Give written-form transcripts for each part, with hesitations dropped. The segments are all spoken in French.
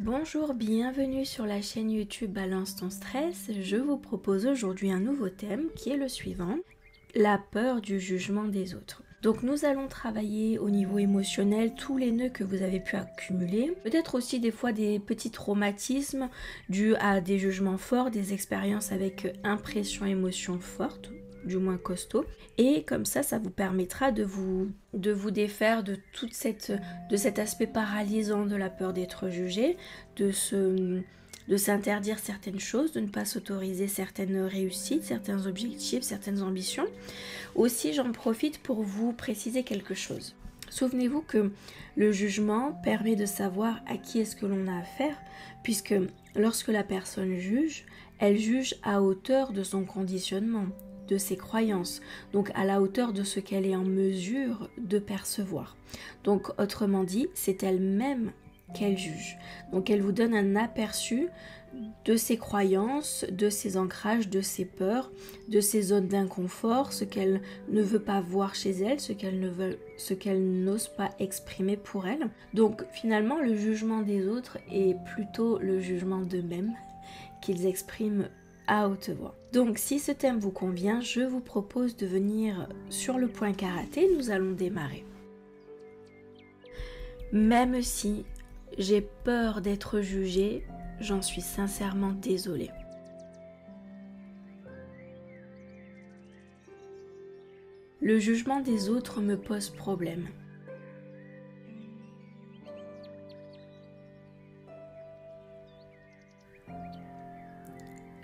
Bonjour, bienvenue sur la chaîne YouTube Balance ton stress. Je vous propose aujourd'hui un nouveau thème qui est le suivant, la peur du jugement des autres. Donc nous allons travailler au niveau émotionnel tous les nœuds que vous avez pu accumuler, peut-être aussi des fois des petits traumatismes dus à des jugements forts, des expériences avec impression, émotion forte, du moins costaud, et comme ça vous permettra de vous défaire de cet aspect paralysant de la peur d'être jugé, de s'interdire certaines choses, de ne pas s'autoriser certaines réussites, certains objectifs, certaines ambitions. Aussi, j'en profite pour vous préciser quelque chose. Souvenez-vous que le jugement permet de savoir à qui est-ce que l'on a affaire, puisque lorsque la personne juge, elle juge à hauteur de son conditionnement, de ses croyances, donc à la hauteur de ce qu'elle est en mesure de percevoir. Donc autrement dit, c'est elle-même qu'elle juge. Donc elle vous donne un aperçu de ses croyances, de ses ancrages, de ses peurs, de ses zones d'inconfort, ce qu'elle ne veut pas voir chez elle, ce qu'elle n'ose pas exprimer pour elle. Donc finalement, le jugement des autres est plutôt le jugement d'eux-mêmes qu'ils expriment à haute voix. Donc si ce thème vous convient, je vous propose de venir sur le point karaté, nous allons démarrer. Même si j'ai peur d'être jugée, j'en suis sincèrement désolée. Le jugement des autres me pose problème.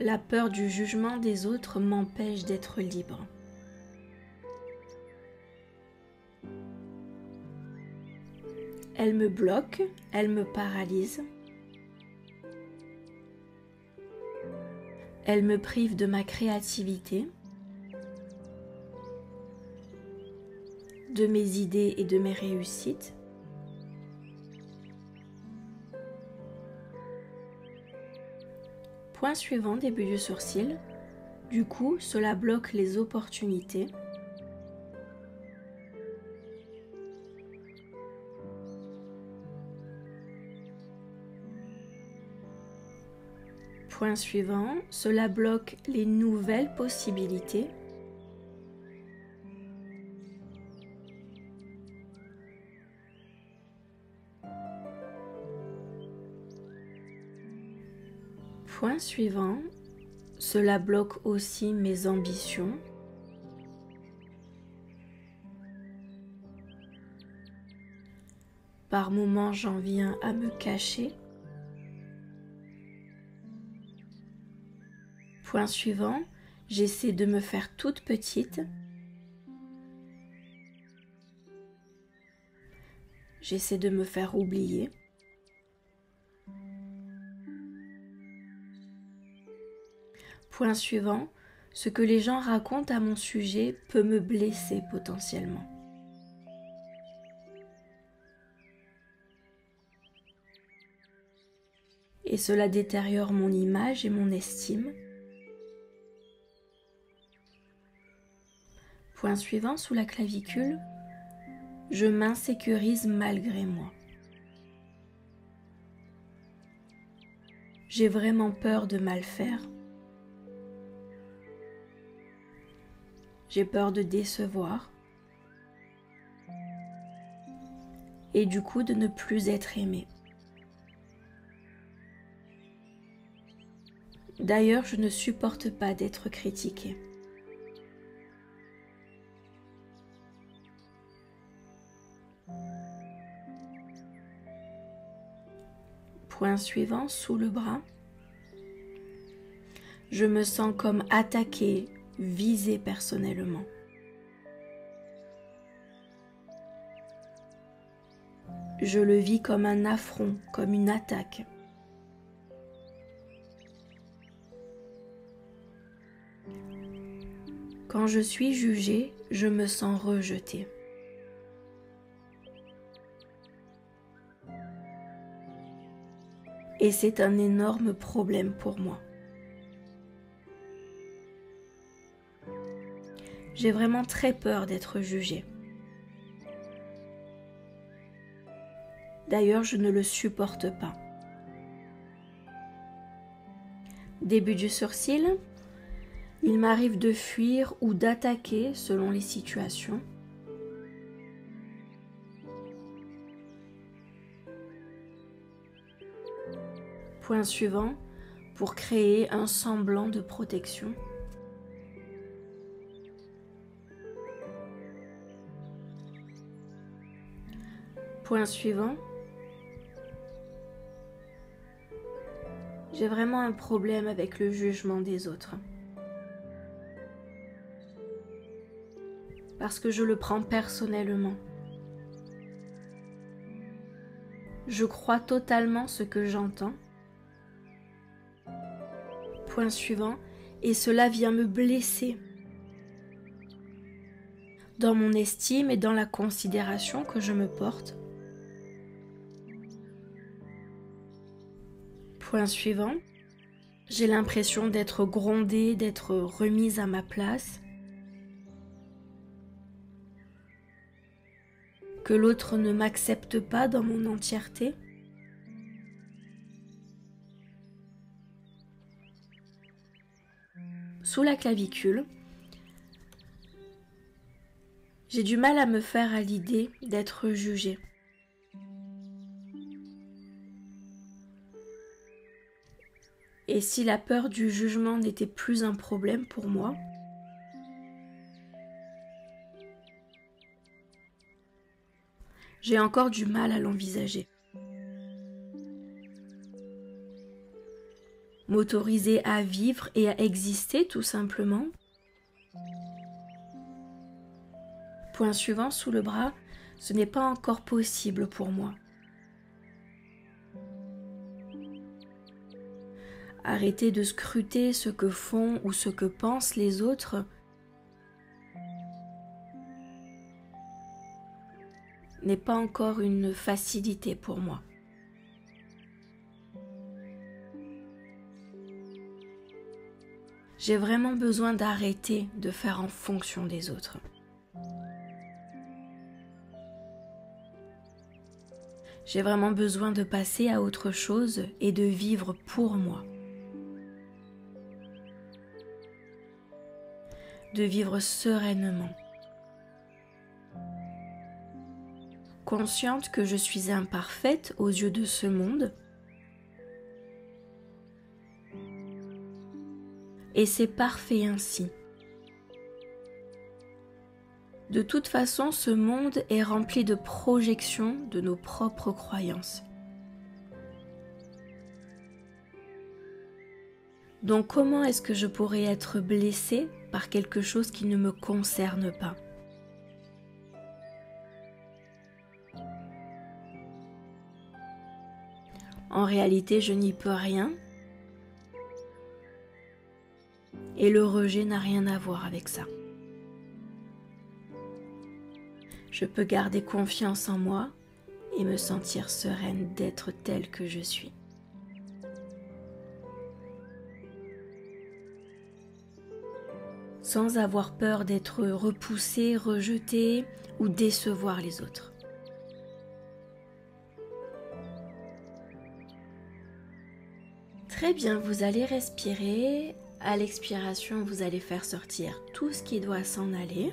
La peur du jugement des autres m'empêche d'être libre. Elle me bloque, elle me paralyse. Elle me prive de ma créativité, de mes idées et de mes réussites. Point suivant, début du sourcil. Du coup, cela bloque les opportunités. Point suivant, cela bloque les nouvelles possibilités. Point suivant, cela bloque aussi mes ambitions. Par moments, j'en viens à me cacher. Point suivant, j'essaie de me faire toute petite. J'essaie de me faire oublier. Point suivant, ce que les gens racontent à mon sujet peut me blesser potentiellement. Et cela détériore mon image et mon estime. Point suivant, sous la clavicule, je m'insécurise malgré moi. J'ai vraiment peur de mal faire. J'ai peur de décevoir. Et du coup de ne plus être aimée. D'ailleurs, je ne supporte pas d'être critiquée. Point suivant, sous le bras. Je me sens comme attaquée, visée personnellement. Je le vis comme un affront, comme une attaque. Quand je suis jugée, je me sens rejetée. Et c'est un énorme problème pour moi. J'ai vraiment très peur d'être jugée. D'ailleurs, je ne le supporte pas. Début du sourcil. Il m'arrive de fuir ou d'attaquer selon les situations. Point suivant, pour créer un semblant de protection. Point suivant. J'ai vraiment un problème avec le jugement des autres. Parce que je le prends personnellement. Je crois totalement ce que j'entends. Point suivant, et cela vient me blesser dans mon estime et dans la considération que je me porte. Point suivant, j'ai l'impression d'être grondée, d'être remise à ma place, que l'autre ne m'accepte pas dans mon entièreté. Sous la clavicule, j'ai du mal à me faire à l'idée d'être jugée. Et si la peur du jugement n'était plus un problème pour moi, j'ai encore du mal à l'envisager. M'autoriser à vivre et à exister tout simplement. Point suivant, sous le bras, ce n'est pas encore possible pour moi. Arrêter de scruter ce que font ou ce que pensent les autres n'est pas encore une facilité pour moi. J'ai vraiment besoin d'arrêter de faire en fonction des autres. J'ai vraiment besoin de passer à autre chose et de vivre pour moi. De vivre sereinement. Consciente que je suis imparfaite aux yeux de ce monde. Et c'est parfait ainsi. De toute façon, ce monde est rempli de projections de nos propres croyances. Donc comment est-ce que je pourrais être blessée par quelque chose qui ne me concerne pas ? En réalité, je n'y peux rien. Et le rejet n'a rien à voir avec ça. Je peux garder confiance en moi et me sentir sereine d'être telle que je suis. Sans avoir peur d'être repoussée, rejetée ou décevoir les autres. Très bien, vous allez respirer. À l'expiration, vous allez faire sortir tout ce qui doit s'en aller.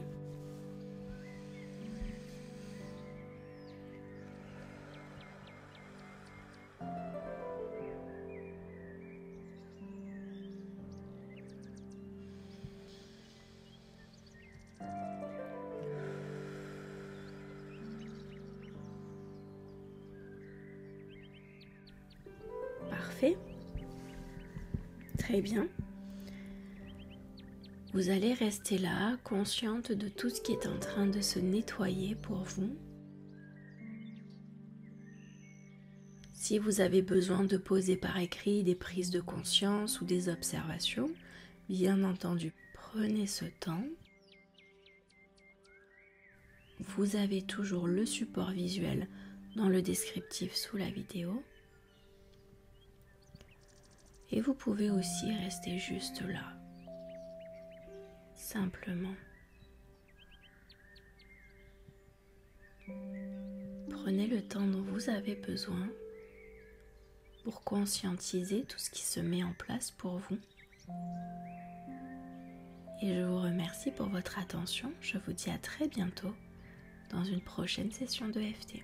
Parfait. Très bien. Vous allez rester là, consciente de tout ce qui est en train de se nettoyer pour vous. Si vous avez besoin de poser par écrit des prises de conscience ou des observations, bien entendu, prenez ce temps. Vous avez toujours le support visuel dans le descriptif sous la vidéo. Et vous pouvez aussi rester juste là. Simplement. Prenez le temps dont vous avez besoin pour conscientiser tout ce qui se met en place pour vous. Et je vous remercie pour votre attention. Je vous dis à très bientôt dans une prochaine session de EFT.